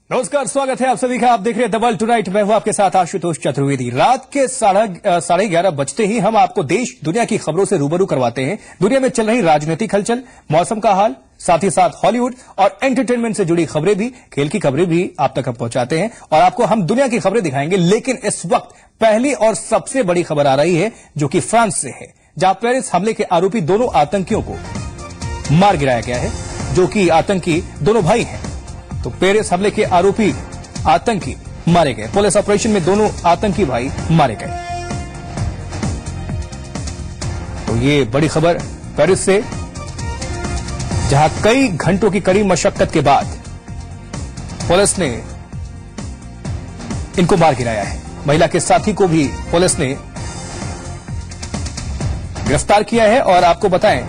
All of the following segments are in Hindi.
नमस्कार, स्वागत है आप सभी का। आप देख रहे हैं द वर्ल्ड टुनाइट। मैं हूं आपके साथ आशुतोष चतुर्वेदी। रात के 11:30 बजते ही हम आपको देश दुनिया की खबरों से रूबरू करवाते हैं। दुनिया में चल रही राजनीतिक हलचल, मौसम का हाल, साथ ही साथ हॉलीवुड और एंटरटेनमेंट से जुड़ी खबरें भी, खेल की खबरें भी आप तक हम पहुंचाते हैं और आपको हम दुनिया की खबरें दिखाएंगे। लेकिन इस वक्त पहली और सबसे बड़ी खबर आ रही है जो कि फ्रांस से है, जहां पेरिस हमले के आरोपी दोनों आतंकियों को मार गिराया गया है, जो कि आतंकी दोनों भाई हैं। तो पेरिस हमले के आरोपी आतंकी मारे गए। पुलिस ऑपरेशन में दोनों आतंकी भाई मारे गए। तो ये बड़ी खबर पेरिस से, जहां कई घंटों की कड़ी मशक्कत के बाद पुलिस ने इनको मार गिराया है। महिला के साथी को भी पुलिस ने गिरफ्तार किया है। और आपको बताएं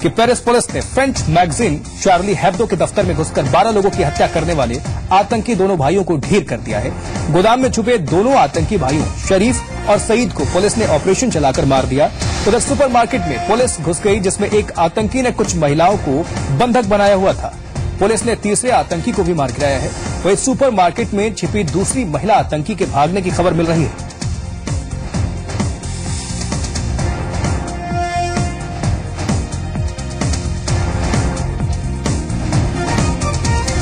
कि पेरिस पुलिस ने फ्रेंच मैगजीन शार्ली हेब्दो के दफ्तर में घुसकर 12 लोगों की हत्या करने वाले आतंकी दोनों भाइयों को ढेर कर दिया है। गोदाम में छुपे दोनों आतंकी भाइयों शरीफ और सईद को पुलिस ने ऑपरेशन चलाकर मार दिया। उधर सुपरमार्केट में पुलिस घुस गई, जिसमें एक आतंकी ने कुछ महिलाओं को बंधक बनाया हुआ था। पुलिस ने तीसरे आतंकी को भी मार गिराया है। वहीं सुपरमार्केट में छिपी दूसरी महिला आतंकी के भागने की खबर मिल रही है।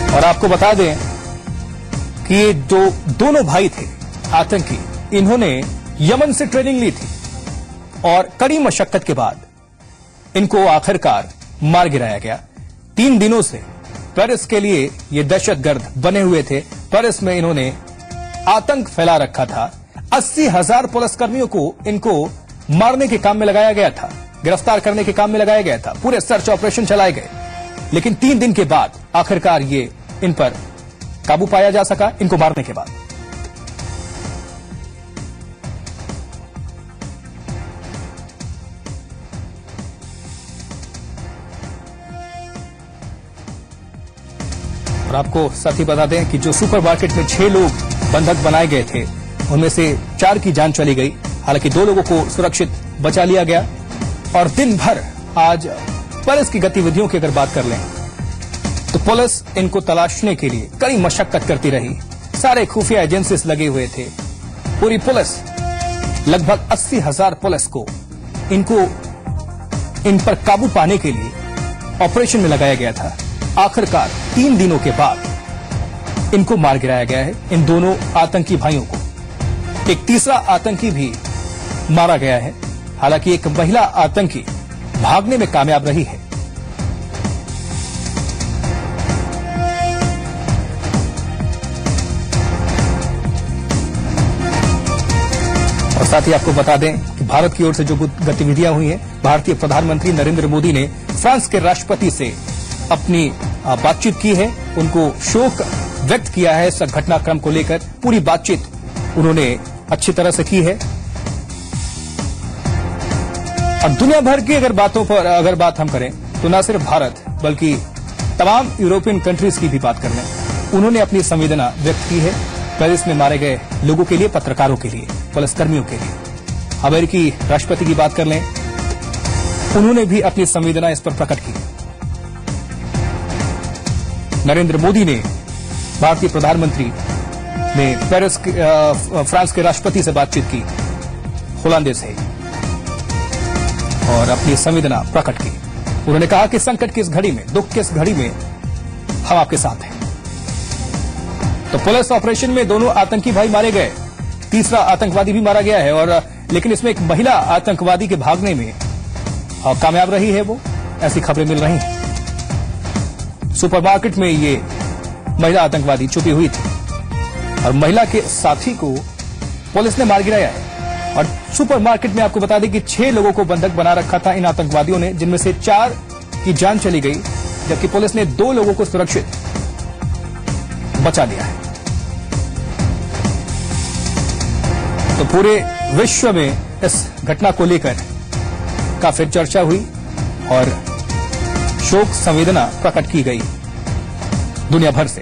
और आपको बता दें कि ये जो दोनों भाई थे आतंकी, इन्होंने यमन से ट्रेनिंग ली थी और कड़ी मशक्कत के बाद इनको आखिरकार मार गिराया गया। 3 दिनों से पेरिस के लिए ये दहशतगर्द बने हुए थे। पेरिस में इन्होंने आतंक फैला रखा था। 80,000 पुलिसकर्मियों को इनको मारने के काम में लगाया गया था, गिरफ्तार करने के काम में लगाया गया था। पूरे सर्च ऑपरेशन चलाए गए, लेकिन 3 दिन के बाद आखिरकार ये इन पर काबू पाया जा सका, इनको मारने के बाद। और आपको साथ ही बता दें कि जो सुपरमार्केट में 6 लोग बंधक बनाए गए थे, उनमें से 4 की जान चली गई। हालांकि 2 लोगों को सुरक्षित बचा लिया गया। और दिन भर आज पुलिस की गतिविधियों की अगर बात कर लें तो पुलिस इनको तलाशने के लिए कड़ी मशक्कत करती रही। सारे खुफिया एजेंसीज लगे हुए थे। पूरी पुलिस, लगभग 80,000 पुलिस को इन पर काबू पाने के लिए ऑपरेशन में लगाया गया था। आखिरकार 3 दिनों के बाद इनको मार गिराया गया है, इन दोनों आतंकी भाइयों को। एक तीसरा आतंकी भी मारा गया है। हालांकि एक महिला आतंकी भागने में कामयाब रही है। और साथ ही आपको बता दें कि भारत की ओर से जो गतिविधियां हुई हैं, भारतीय प्रधानमंत्री नरेंद्र मोदी ने फ्रांस के राष्ट्रपति से अपनी बातचीत की है। उनको शोक व्यक्त किया है इस घटनाक्रम को लेकर। पूरी बातचीत उन्होंने अच्छी तरह से की है। और दुनिया भर की अगर बात हम करें तो न सिर्फ भारत बल्कि तमाम यूरोपियन कंट्रीज की भी बात कर लें, उन्होंने अपनी संवेदना व्यक्त की है पेरिस में मारे गए लोगों के लिए, पत्रकारों के लिए, पुलिसकर्मियों के लिए। अमेरिकी राष्ट्रपति की बात कर लें, उन्होंने भी अपनी संवेदना इस पर प्रकट की। नरेंद्र मोदी ने, भारतीय प्रधानमंत्री ने फ्रांस के राष्ट्रपति से बातचीत की होलंदे से और अपनी संवेदना प्रकट की। उन्होंने कहा कि संकट की इस घड़ी में, दुख की इस घड़ी में हम आपके साथ हैं। तो पुलिस ऑपरेशन में दोनों आतंकी भाई मारे गए, तीसरा आतंकवादी भी मारा गया है। और लेकिन इसमें एक महिला आतंकवादी के भागने में कामयाब रही है, वो ऐसी खबरें मिल रही हैं। सुपरमार्केट में ये महिला आतंकवादी छुपी हुई थी और महिला के साथी को पुलिस ने मार गिराया है। और सुपरमार्केट में आपको बता दें कि 6 लोगों को बंधक बना रखा था इन आतंकवादियों ने, जिनमें से 4 की जान चली गई, जबकि पुलिस ने 2 लोगों को सुरक्षित बचा लिया है। तो पूरे विश्व में इस घटना को लेकर काफी चर्चा हुई और शोक संवेदना प्रकट की गई दुनिया भर से।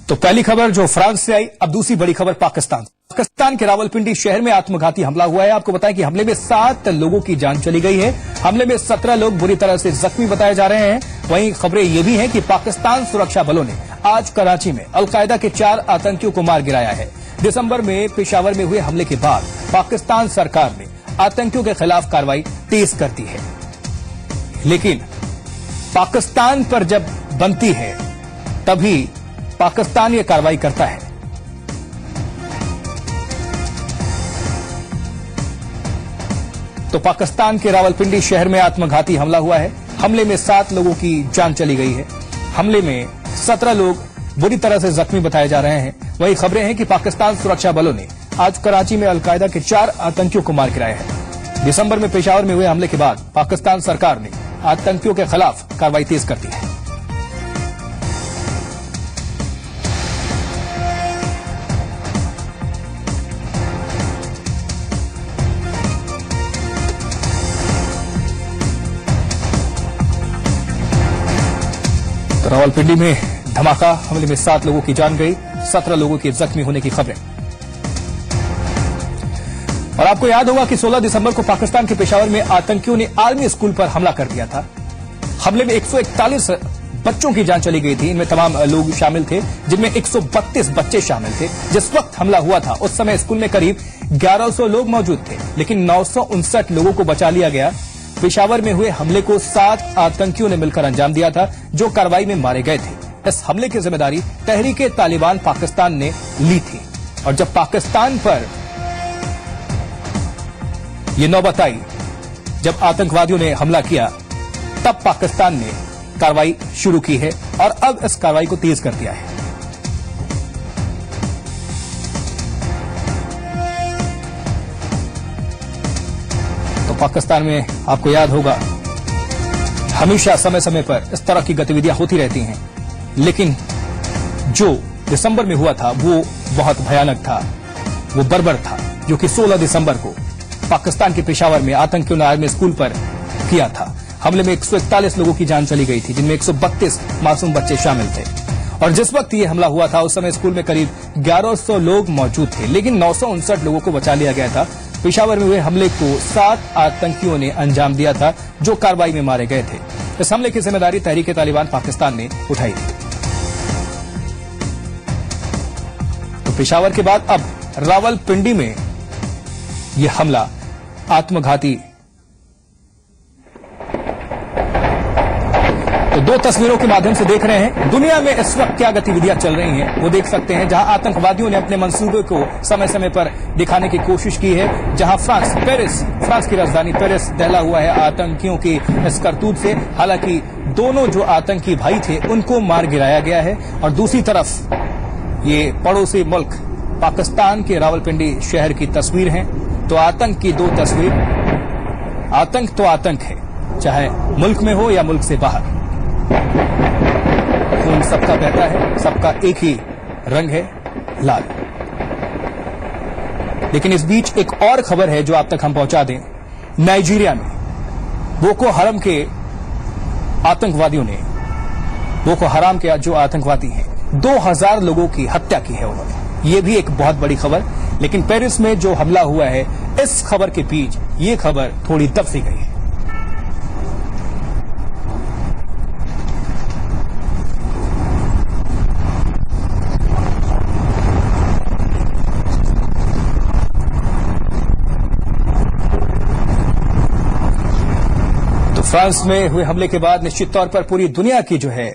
तो पहली खबर जो फ्रांस से आई, अब दूसरी बड़ी खबर पाकिस्तान। पाकिस्तान के रावलपिंडी शहर में आत्मघाती हमला हुआ है। आपको बताएं कि हमले में 7 लोगों की जान चली गई है। हमले में 17 लोग बुरी तरह से जख्मी बताए जा रहे हैं। वहीं खबरें ये भी हैं कि पाकिस्तान सुरक्षा बलों ने आज कराची में अलकायदा के 4 आतंकियों को मार गिराया है। दिसंबर में पेशावर में हुए हमले के बाद पाकिस्तान सरकार ने आतंकियों के खिलाफ कार्रवाई तेज कर दी है, लेकिन पाकिस्तान पर जब बनती है तभी पाकिस्तान ये कार्रवाई करता है। तो पाकिस्तान के रावलपिंडी शहर में आत्मघाती हमला हुआ है। हमले में 7 लोगों की जान चली गई है। हमले में 17 लोग बुरी तरह से जख्मी बताए जा रहे हैं। वहीं खबरें हैं कि पाकिस्तान सुरक्षा बलों ने आज कराची में अलकायदा के 4 आतंकियों को मार गिराया है। दिसंबर में पेशावर में हुए हमले के बाद पाकिस्तान सरकार ने आतंकियों के खिलाफ कार्रवाई तेज कर दी है। रावलपिंडी में धमाका हमले में 7 लोगों की जान गई, 17 लोगों के जख्मी होने की खबरें। और आपको याद होगा कि 16 दिसंबर को पाकिस्तान के पेशावर में आतंकियों ने आर्मी स्कूल पर हमला कर दिया था। हमले में 141 बच्चों की जान चली गई थी। इनमें तमाम लोग शामिल थे, जिनमें 132 बच्चे शामिल थे। जिस वक्त हमला हुआ था उस समय स्कूल में करीब 1100 लोग मौजूद थे, लेकिन 959 लोगों को बचा लिया गया। पेशावर में हुए हमले को 7 आतंकियों ने मिलकर अंजाम दिया था, जो कार्रवाई में मारे गए थे। इस हमले की जिम्मेदारी तहरीक-ए-तालिबान पाकिस्तान ने ली थी। और जब पाकिस्तान पर यह नौबत आई, जब आतंकवादियों ने हमला किया, तब पाकिस्तान ने कार्रवाई शुरू की है और अब इस कार्रवाई को तेज कर दिया है। पाकिस्तान में आपको याद होगा हमेशा समय समय पर इस तरह की गतिविधियां होती रहती हैं, लेकिन जो दिसंबर में हुआ था वो बहुत भयानक था, वो बर्बर था, जो कि 16 दिसंबर को पाकिस्तान के पेशावर में आतंकियों ने आर्मी स्कूल पर किया था। हमले में 141 लोगों की जान चली गई थी, जिनमें 132 मासूम बच्चे शामिल थे। और जिस वक्त ये हमला हुआ था उस समय स्कूल में करीब 1100 लोग मौजूद थे, लेकिन 959 लोगों को बचा लिया गया था। पेशावर में हुए हमले को 7 आतंकियों ने अंजाम दिया था, जो कार्रवाई में मारे गए थे। इस हमले की जिम्मेदारी तहरीक-ए-तालिबान पाकिस्तान ने उठाई थी। तो पेशावर के बाद अब रावलपिंडी में यह हमला आत्मघाती। तो 2 तस्वीरों के माध्यम से देख रहे हैं दुनिया में इस वक्त क्या गतिविधियां चल रही हैं, वो देख सकते हैं, जहां आतंकवादियों ने अपने मंसूबे को समय समय पर दिखाने की कोशिश की है। जहां फ्रांस की राजधानी पेरिस दहला हुआ है आतंकियों की इस करतूत से। हालांकि दोनों जो आतंकी भाई थे उनको मार गिराया गया है। और दूसरी तरफ ये पड़ोसी मुल्क पाकिस्तान के रावलपिंडी शहर की तस्वीर है। तो आतंक की 2 तस्वीर। आतंक तो आतंक है, चाहे मुल्क में हो या मुल्क से बाहर। खून सबका बहता है, सबका एक ही रंग है, लाल। लेकिन इस बीच एक और खबर है जो आप तक हम पहुंचा दें। नाइजीरिया में बोको हराम के आतंकवादियों ने, बोको हराम के जो आतंकवादी हैं, 2000 लोगों की हत्या की है उन्होंने। ये भी एक बहुत बड़ी खबर। लेकिन पेरिस में जो हमला हुआ है, इस खबर के बीच ये खबर थोड़ी दब सी गई है। फ्रांस में हुए हमले के बाद निश्चित तौर पर पूरी दुनिया की जो है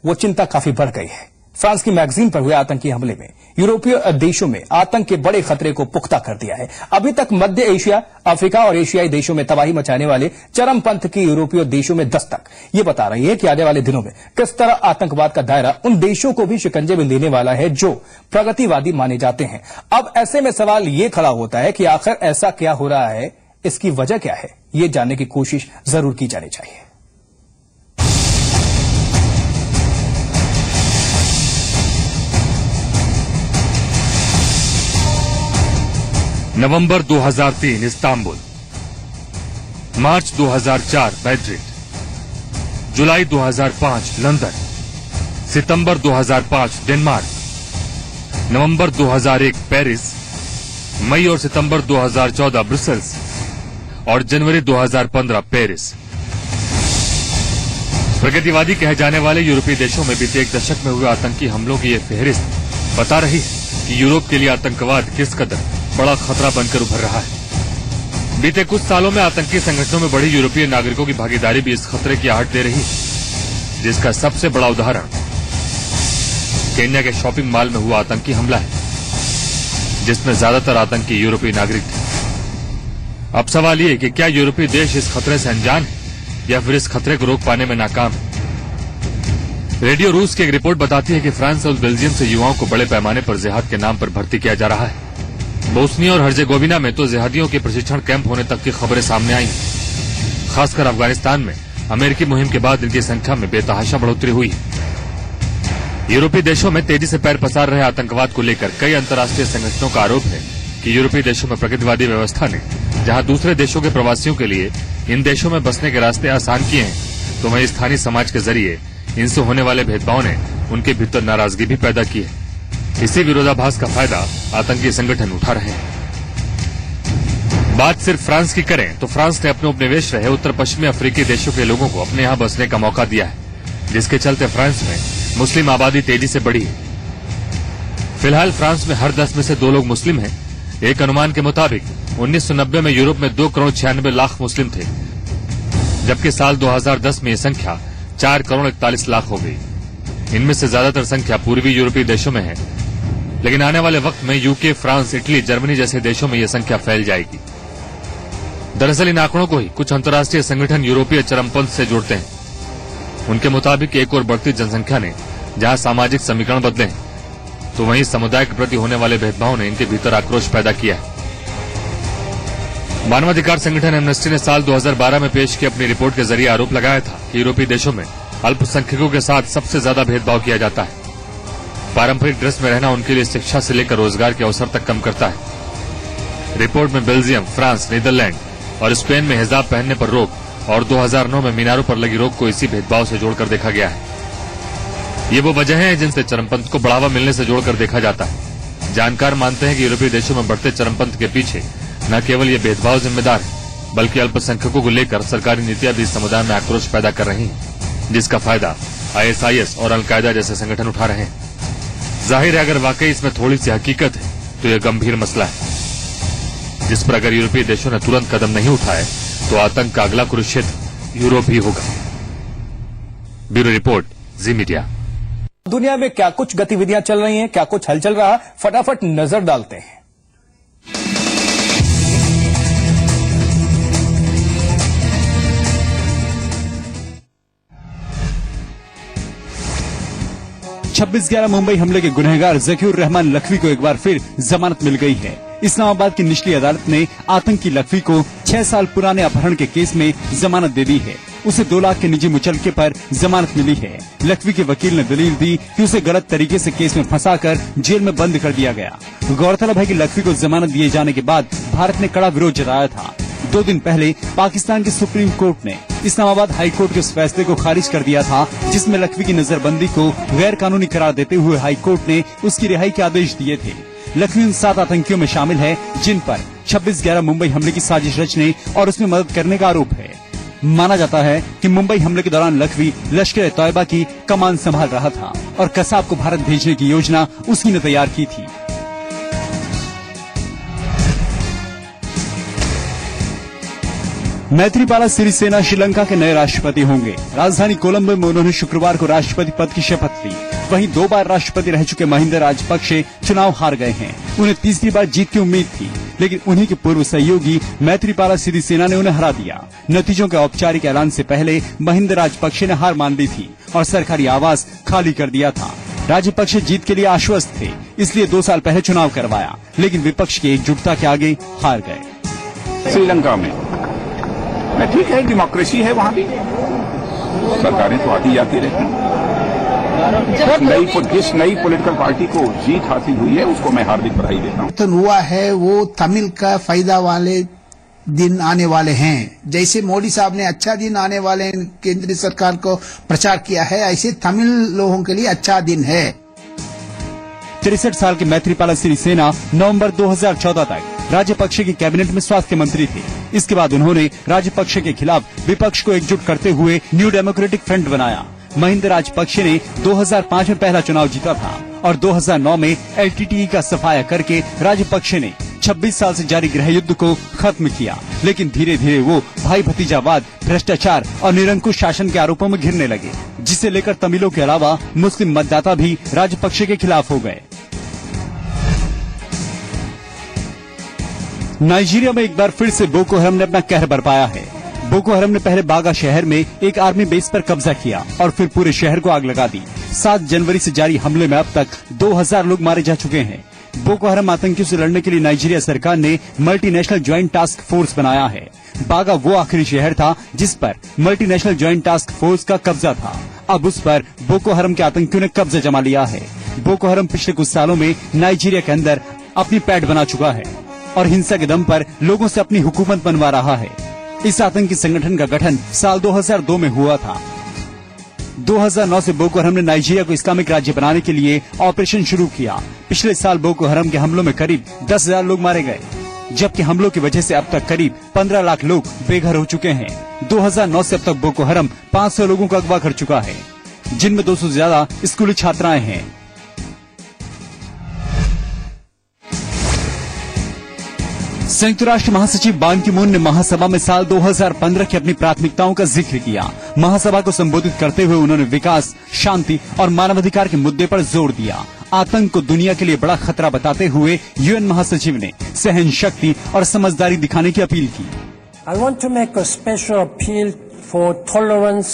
वो चिंता काफी बढ़ गई है। फ्रांस की मैगजीन पर हुए आतंकी हमले में यूरोपीय देशों में आतंक के बड़े खतरे को पुख्ता कर दिया है। अभी तक मध्य एशिया, अफ्रीका और एशियाई देशों में तबाही मचाने वाले चरमपंथ की यूरोपीय देशों में दस्तक ये बता रही है कि आने वाले दिनों में किस तरह आतंकवाद का दायरा उन देशों को भी शिकंजे में लेने वाला है जो प्रगतिवादी माने जाते हैं। अब ऐसे में सवाल ये खड़ा होता है कि आखिर ऐसा क्या हो रहा है, इसकी वजह क्या है, ये जानने की कोशिश जरूर की जानी चाहिए। नवंबर 2003 इस्तांबुल, मार्च 2004 मैड्रिड, जुलाई 2005 लंदन, सितंबर 2005 डेनमार्क, नवंबर 2001 पेरिस, मई और सितंबर 2014 ब्रुसेल्स और जनवरी 2015 पेरिस। प्रगतिवादी कहे जाने वाले यूरोपीय देशों में बीते एक दशक में हुए आतंकी हमलों की ये फहरिस्त बता रही है कि यूरोप के लिए आतंकवाद किस कदर बड़ा खतरा बनकर उभर रहा है। बीते कुछ सालों में आतंकी संगठनों में बढ़ी यूरोपीय नागरिकों की भागीदारी भी इस खतरे की आहट दे रही है, जिसका सबसे बड़ा उदाहरण केन्या के शॉपिंग मॉल में हुआ आतंकी हमला है, जिसमें ज्यादातर आतंकी यूरोपीय नागरिक थे। अब सवाल ये कि क्या यूरोपीय देश इस खतरे से अनजान है या फिर इस खतरे को रोक पाने में नाकाम है। रेडियो रूस की एक रिपोर्ट बताती है कि फ्रांस और बेल्जियम से युवाओं को बड़े पैमाने पर जिहाद के नाम पर भर्ती किया जा रहा है। बोस्निया और हर्जेगोविना में तो जिहादियों के प्रशिक्षण कैंप होने तक की खबरें सामने आई हैं। खासकर अफगानिस्तान में अमेरिकी मुहिम के बाद इनकी संख्या में बेतहाशा बढ़ोतरी हुई है। यूरोपीय देशों में तेजी से पैर पसार रहे आतंकवाद को लेकर कई अंतर्राष्ट्रीय संगठनों का आरोप है कि यूरोपीय देशों में प्रगतिवादी व्यवस्था ने जहां दूसरे देशों के प्रवासियों के लिए इन देशों में बसने के रास्ते आसान किए हैं, तो वहीं स्थानीय समाज के जरिए इनसे होने वाले भेदभाव ने उनके भीतर नाराजगी भी पैदा की है। इसी विरोधाभास का फायदा आतंकी संगठन उठा रहे हैं। बात सिर्फ फ्रांस की करें तो फ्रांस ने अपने उपनिवेश रहे उत्तर पश्चिमी अफ्रीकी देशों के लोगों को अपने यहां बसने का मौका दिया है, जिसके चलते फ्रांस में मुस्लिम आबादी तेजी से बढ़ी है। फिलहाल फ्रांस में हर 10 में से 2 लोग मुस्लिम हैं। एक अनुमान के मुताबिक 1990 में यूरोप में 2 करोड़ 96 लाख मुस्लिम थे, जबकि साल 2010 में यह संख्या 4 करोड़ 41 लाख हो गई। इनमें से ज्यादातर संख्या पूर्वी यूरोपीय देशों में है, लेकिन आने वाले वक्त में यूके, फ्रांस, इटली, जर्मनी जैसे देशों में यह संख्या फैल जाएगी। दरअसल इन आंकड़ों को ही कुछ अंतर्राष्ट्रीय संगठन यूरोपीय चरमपंथ से जोड़ते हैं। उनके मुताबिक एक और बढ़ती जनसंख्या ने जहां सामाजिक समीकरण बदले हैं, तो वहीं समुदाय के प्रति होने वाले भेदभाव ने इनके भीतर आक्रोश पैदा किया है। मानवाधिकार संगठन एमनेस्टी ने साल 2012 में पेश की अपनी रिपोर्ट के जरिए आरोप लगाया था कि यूरोपीय देशों में अल्पसंख्यकों के साथ सबसे ज्यादा भेदभाव किया जाता है। पारंपरिक ड्रेस में रहना उनके लिए शिक्षा से लेकर रोजगार के अवसर तक कम करता है। रिपोर्ट में बेल्जियम, फ्रांस, नीदरलैंड और स्पेन में हिजाब पहनने पर रोक और 2009 में मीनारों पर लगी रोक को इसी भेदभाव से जोड़कर देखा गया है। ये वो वजह हैं जिनसे चरमपंथ को बढ़ावा मिलने से जोड़कर देखा जाता है। जानकार मानते हैं कि यूरोपीय देशों में बढ़ते चरमपंथ के पीछे न केवल ये भेदभाव जिम्मेदार है, बल्कि अल्पसंख्यकों को लेकर सरकारी नीतियां भी समुदाय में आक्रोश पैदा कर रही हैं, जिसका फायदा ISIS और अलकायदा जैसे संगठन उठा रहे हैं। जाहिर है अगर वाकई इसमें थोड़ी सी हकीकत है तो यह गंभीर मसला है, जिस पर अगर यूरोपीय देशों ने तुरंत कदम नहीं उठाए तो आतंक का अगला कुरुक्षेत्र यूरोप ही होगा। ब्यूरो रिपोर्ट, जी मीडिया। दुनिया में क्या कुछ गतिविधियां चल रही हैं, क्या कुछ हलचल रहा, फटाफट नजर डालते हैं। छब्बीस 11 मुंबई हमले के गुनहगार जकीउर रहमान लखवी को एक बार फिर जमानत मिल गई है। इस्लामाबाद की निचली अदालत ने आतंकी लखवी को 6 साल पुराने अपहरण के केस में जमानत दे दी है। उसे 2 लाख के निजी मुचलके पर जमानत मिली है। लखवी के वकील ने दलील दी कि उसे गलत तरीके से केस में फंसाकर जेल में बंद कर दिया गया। गौरतलब है कि लखवी को जमानत दिए जाने के बाद भारत ने कड़ा विरोध जताया था। 2 दिन पहले पाकिस्तान की सुप्रीम कोर्ट ने इस्लामाबाद हाई कोर्ट के उस फैसले को खारिज कर दिया था, जिसमें लखवी की नजरबंदी को गैर कानूनी करार देते हुए हाई कोर्ट ने उसकी रिहाई के आदेश दिए थे। लखवी उन 7 आतंकियों में शामिल है जिन पर 26/11 मुंबई हमले की साजिश रचने और उसमें मदद करने का आरोप है। माना जाता है कि मुंबई हमले के दौरान लखवी लश्कर-ए-तौयबा की कमान संभाल रहा था और कसाब को भारत भेजने की योजना उसी ने तैयार की थी। मैत्रीपाला सिरिसेना श्रीलंका के नए राष्ट्रपति होंगे। राजधानी कोलंबो में उन्होंने शुक्रवार को राष्ट्रपति पद की शपथ ली। वहीं 2 बार राष्ट्रपति रह चुके महिंदा राजपक्षे चुनाव हार गए हैं। उन्हें तीसरी बार जीत की उम्मीद थी, लेकिन उन्हीं के पूर्व सहयोगी मैत्रीपाला सिरिसेना ने उन्हें हरा दिया। नतीजों के औपचारिक ऐलान से पहले महिंदा राजपक्षे ने हार मान ली थी और सरकारी आवास खाली कर दिया था। राजपक्षे जीत के लिए आश्वस्त थे, इसलिए 2 साल पहले चुनाव करवाया, लेकिन विपक्ष की एकजुटता के आगे हार गए। श्रीलंका में ठीक है, डेमोक्रेसी है, वहाँ भी सरकारें तो आती जाती रहती हैं। जिस नई पॉलिटिकल पार्टी को जीत हासिल हुई है उसको मैं हार्दिक बधाई देता हूँ। तो हुआ है वो तमिल का फायदा वाले दिन आने वाले हैं। जैसे मोदी साहब ने अच्छा दिन आने वाले केंद्रीय सरकार को प्रचार किया है, ऐसे तमिल लोगों के लिए अच्छा दिन है। 63 साल के मैत्रीपाला सिरिसेना नवंबर 2014 तक राजपक्षे की कैबिनेट में स्वास्थ्य मंत्री थे। इसके बाद उन्होंने राजपक्षे के खिलाफ विपक्ष को एकजुट करते हुए न्यू डेमोक्रेटिक फ्रंट बनाया। महिंदा राजपक्षे ने 2005 में पहला चुनाव जीता था और 2009 में LTTE का सफाया करके राजपक्षे ने 26 साल से जारी गृह युद्ध को खत्म किया। लेकिन धीरे धीरे वो भाई भतीजावाद, भ्रष्टाचार और निरंकुश शासन के आरोपों में घिरने लगे, जिसे लेकर तमिलों के अलावा मुस्लिम मतदाता भी राजपक्षे के खिलाफ हो गए। नाइजीरिया में एक बार फिर से बोको हरम ने अपना कहर बरपाया है। बोको हरम ने पहले बागा शहर में एक आर्मी बेस पर कब्जा किया और फिर पूरे शहर को आग लगा दी। 7 जनवरी से जारी हमले में अब तक 2000 लोग मारे जा चुके हैं। बोको हरम आतंकियों से लड़ने के लिए नाइजीरिया सरकार ने मल्टीनेशनल ज्वाइंट टास्क फोर्स बनाया है। बागा वो आखिरी शहर था जिस पर मल्टीनेशनल ज्वाइंट टास्क फोर्स का कब्जा था। अब उस पर बोको हरम के आतंकियों ने कब्जा जमा लिया है। बोको हरम पिछले कुछ सालों में नाइजीरिया के अंदर अपनी पैठ बना चुका है और हिंसा के दम पर लोगों से अपनी हुकूमत बनवा रहा है। इस आतंकी संगठन का गठन साल 2002 में हुआ था। 2009 से बोको हरम ने नाइजीरिया को इस्लामिक राज्य बनाने के लिए ऑपरेशन शुरू किया। पिछले साल बोको हरम के हमलों में करीब 10,000 लोग मारे गए, जबकि हमलों की वजह से अब तक करीब 15 लाख लोग बेघर हो चुके हैं। 2009 से अब तक बोको हरम 500 लोगों को अगवा कर चुका है, जिनमें 200 से ज्यादा स्कूली छात्राएं हैं। संयुक्त राष्ट्र महासचिव बान की मून ने महासभा में साल 2015 की अपनी प्राथमिकताओं का जिक्र किया। महासभा को संबोधित करते हुए उन्होंने विकास, शांति और मानवाधिकार के मुद्दे पर जोर दिया। आतंक को दुनिया के लिए बड़ा खतरा बताते हुए यूएन महासचिव ने सहन शक्ति और समझदारी दिखाने की अपील की। I want to make a special appeal for tolerance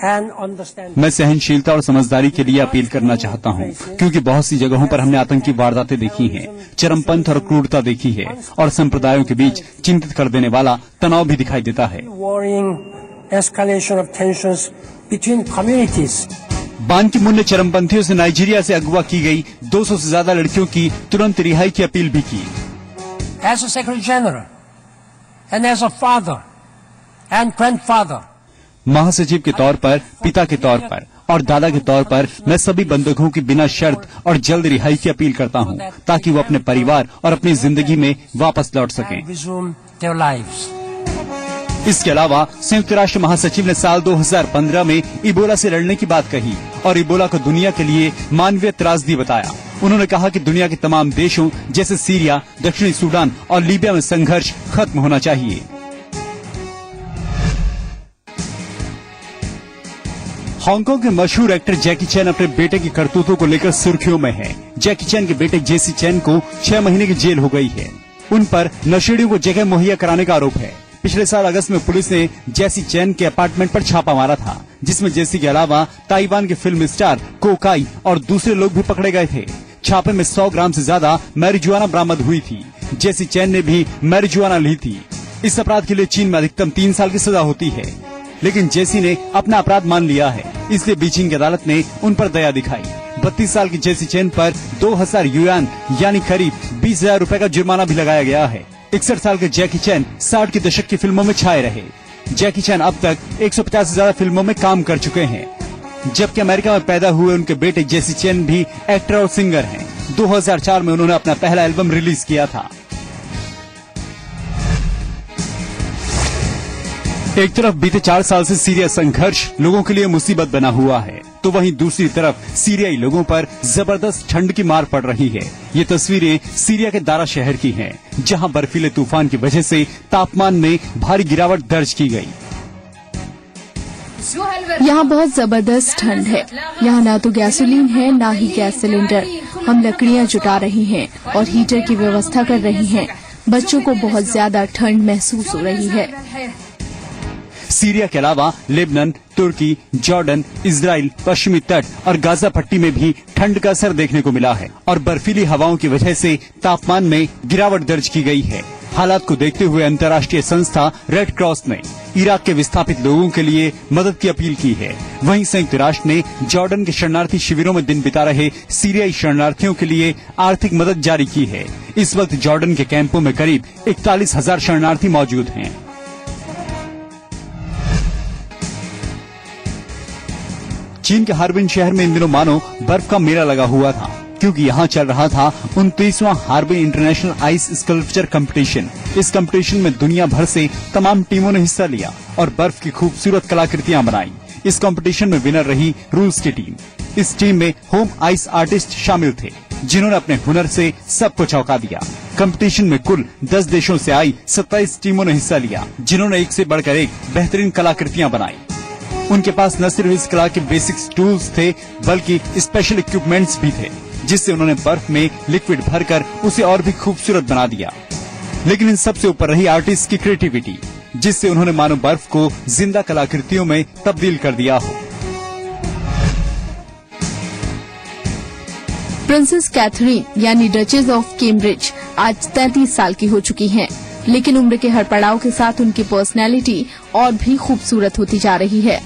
and understanding. मैं सहनशीलता और समझदारी के लिए अपील करना चाहता हूं, क्योंकि बहुत सी जगहों पर हमने आतंकी वारदातें देखी हैं, चरमपंथ और क्रूरता देखी है और संप्रदायों के बीच चिंतित कर देने वाला तनाव भी दिखाई देता है। Worrying escalation of tensions between communities. बान की मून ने चरमपंथियों से नाइजीरिया से अगवा की गई 200 से ज्यादा लड़कियों की तुरंत रिहाई की अपील भी की। As a Secretary General and as a father and grandfather. महासचिव के तौर पर, पिता के तौर पर और दादा के तौर पर मैं सभी बंधकों की बिना शर्त और जल्द रिहाई की अपील करता हूं, ताकि वो अपने परिवार और अपनी जिंदगी में वापस लौट सकें। Resume their lives. इसके अलावा संयुक्त राष्ट्र महासचिव ने साल 2015 में इबोला से लड़ने की बात कही और इबोला को दुनिया के लिए मानवीय त्रासदी बताया। उन्होंने कहा कि दुनिया के तमाम देशों जैसे सीरिया, दक्षिणी सूडान और लीबिया में संघर्ष खत्म होना चाहिए। हांगकांग के मशहूर एक्टर जैकी चैन अपने बेटे की करतूतों को लेकर सुर्खियों में है। जैकी चैन के बेटे जेसी चैन को 6 महीने की जेल हो गई है। उन पर नशेड़ियों को जगह मुहैया कराने का आरोप है। पिछले साल अगस्त में पुलिस ने जेसी चैन के अपार्टमेंट पर छापा मारा था, जिसमें जेसी के अलावा ताइवान के फिल्म स्टार कोकाई और दूसरे लोग भी पकड़े गए थे। छापे में 100 ग्राम से ज्यादा मैरिजुआना बरामद हुई थी। जेसी चैन ने भी मैरिजुआना ली थी। इस अपराध के लिए चीन में अधिकतम 3 साल की सजा होती है, लेकिन जेसी ने अपना अपराध मान लिया है, इसलिए बीजिंग की अदालत ने उन पर दया दिखाई। 32 साल की जेसी चैन पर 2000 युआन यानी करीब 20,000 रूपए का जुर्माना भी लगाया गया है। 61 साल के जैकी चैन 60 के दशक की फिल्मों में छाए रहे। जैकी चैन अब तक 150 से ज्यादा फिल्मों में काम कर चुके हैं, जबकि अमेरिका में पैदा हुए उनके बेटे जेसी चैन भी एक्टर और सिंगर हैं। 2004 में उन्होंने अपना पहला एल्बम रिलीज किया था। एक तरफ बीते 4 साल से सीरिया संघर्ष लोगों के लिए मुसीबत बना हुआ है, तो वहीं दूसरी तरफ सीरियाई लोगों पर जबरदस्त ठंड की मार पड़ रही है। ये तस्वीरें सीरिया के दारा शहर की हैं, जहां बर्फीले तूफान की वजह से तापमान में भारी गिरावट दर्ज की गई। यहाँ बहुत जबरदस्त ठंड है। यहाँ ना तो गैसोलीन है, ना ही गैस सिलेंडर। हम लकड़ियाँ जुटा रही हैं और हीटर की व्यवस्था कर रही हैं। बच्चों को बहुत ज्यादा ठंड महसूस हो रही है। सीरिया के अलावा लेबनान, तुर्की, जॉर्डन, इजराइल, पश्चिमी तट और गाजा पट्टी में भी ठंड का असर देखने को मिला है और बर्फीली हवाओं की वजह से तापमान में गिरावट दर्ज की गई है। हालात को देखते हुए अंतर्राष्ट्रीय संस्था रेड क्रॉस ने इराक के विस्थापित लोगों के लिए मदद की अपील की है। वहीं संयुक्त राष्ट्र ने जॉर्डन के शरणार्थी शिविरों में दिन बिता रहे सीरियाई शरणार्थियों के लिए आर्थिक मदद जारी की है। इस वक्त जॉर्डन के कैंपों में करीब 41,000 शरणार्थी मौजूद हैं। चीन के हार्बिन शहर में इन दिनों मानो बर्फ का मेला लगा हुआ था, क्योंकि यहाँ चल रहा था 29वां हार्बे इंटरनेशनल आइस स्कल्पचर कंपटीशन। इस कंपटीशन में दुनिया भर से तमाम टीमों ने हिस्सा लिया और बर्फ की खूबसूरत कलाकृतियां बनाई। इस कंपटीशन में विनर रही रूस की टीम। इस टीम में होम आइस आर्टिस्ट शामिल थे, जिन्होंने अपने हुनर से सबको चौंका दिया। कंपटीशन में कुल 10 देशों से आई 27 टीमों ने हिस्सा लिया, जिन्होंने एक से बढ़कर एक बेहतरीन कलाकृतियां बनाई। उनके पास न सिर्फ इस कला के बेसिक टूल्स थे, बल्कि स्पेशल इक्विपमेंट्स भी थे, जिससे उन्होंने बर्फ में लिक्विड भरकर उसे और भी खूबसूरत बना दिया। लेकिन इन सबसे ऊपर रही आर्टिस्ट की क्रिएटिविटी, जिससे उन्होंने मानो बर्फ को जिंदा कलाकृतियों में तब्दील कर दिया हो। प्रिंसेस कैथरीन यानी डचेस ऑफ कैम्ब्रिज आज 33 साल की हो चुकी हैं, लेकिन उम्र के हर पड़ाव के साथ उनकी पर्सनैलिटी और भी खूबसूरत होती जा रही है।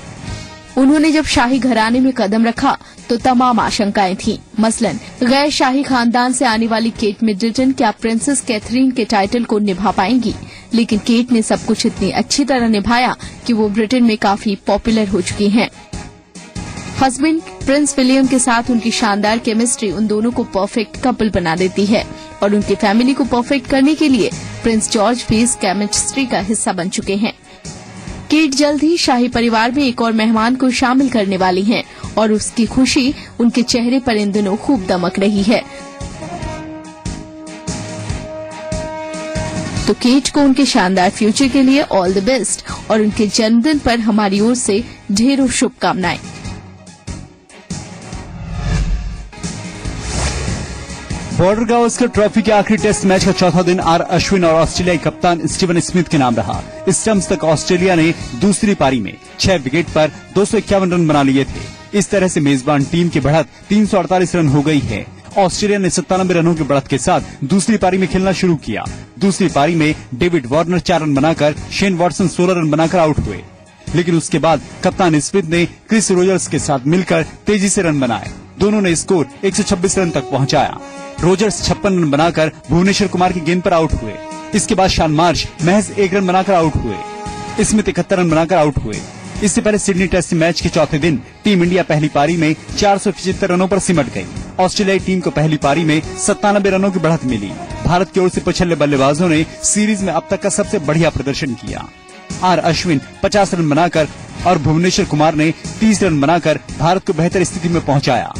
उन्होंने जब शाही घराने में कदम रखा तो तमाम आशंकाएं थीं। मसलन गैर शाही खानदान से आने वाली केट मिडल्टन क्या प्रिंसेस कैथरीन के टाइटल को निभा पाएंगी, लेकिन केट ने सब कुछ इतनी अच्छी तरह निभाया कि वो ब्रिटेन में काफी पॉपुलर हो चुकी हैं। हस्बैंड प्रिंस विलियम के साथ उनकी शानदार केमिस्ट्री उन दोनों को परफेक्ट कपल बना देती है और उनकी फैमिली को परफेक्ट करने के लिए प्रिंस जॉर्ज भी इस केमिस्ट्री का हिस्सा बन चुके हैं। केट जल्द ही शाही परिवार में एक और मेहमान को शामिल करने वाली हैं और उसकी खुशी उनके चेहरे पर इन दिनों खूब दमक रही है। तो केट को उनके शानदार फ्यूचर के लिए ऑल द बेस्ट और उनके जन्मदिन पर हमारी ओर से ढेरों शुभकामनाएं। बॉर्डर गावस्कर ट्रॉफी के आखिरी टेस्ट मैच का चौथा दिन आर अश्विन और ऑस्ट्रेलियाई कप्तान स्टीवन स्मिथ के नाम रहा। इस टर्म्स तक ऑस्ट्रेलिया ने दूसरी पारी में 6 विकेट पर 251 रन बना लिए थे। इस तरह से मेजबान टीम की बढ़त 348 रन हो गई है। ऑस्ट्रेलिया ने 97 रनों की बढ़त के साथ दूसरी पारी में खेलना शुरू किया। दूसरी पारी में डेविड वार्नर 4 रन बनाकर शेन वॉटसन 16 रन बनाकर आउट हुए, लेकिन उसके बाद कप्तान स्मिथ ने क्रिस रोजर्स के साथ मिलकर तेजी से रन बनाए। दोनों ने स्कोर 126 रन तक पहुंचाया। रोजर्स 56 रन बनाकर भुवनेश्वर कुमार की गेंद पर आउट हुए। इसके बाद शान मार्श महज 1 रन बनाकर आउट हुए। स्मिथ 71 रन बनाकर आउट हुए। इससे पहले सिडनी टेस्ट मैच के चौथे दिन टीम इंडिया पहली पारी में 475 रनों पर सिमट गई। ऑस्ट्रेलियाई टीम को पहली पारी में 97 रनों की बढ़त मिली। भारत की ओर से पछल्ले बल्लेबाजों ने सीरीज में अब तक का सबसे बढ़िया प्रदर्शन किया। आर अश्विन 50 रन बनाकर और भुवनेश्वर कुमार ने 30 रन बनाकर भारत को बेहतर स्थिति में पहुंचाया।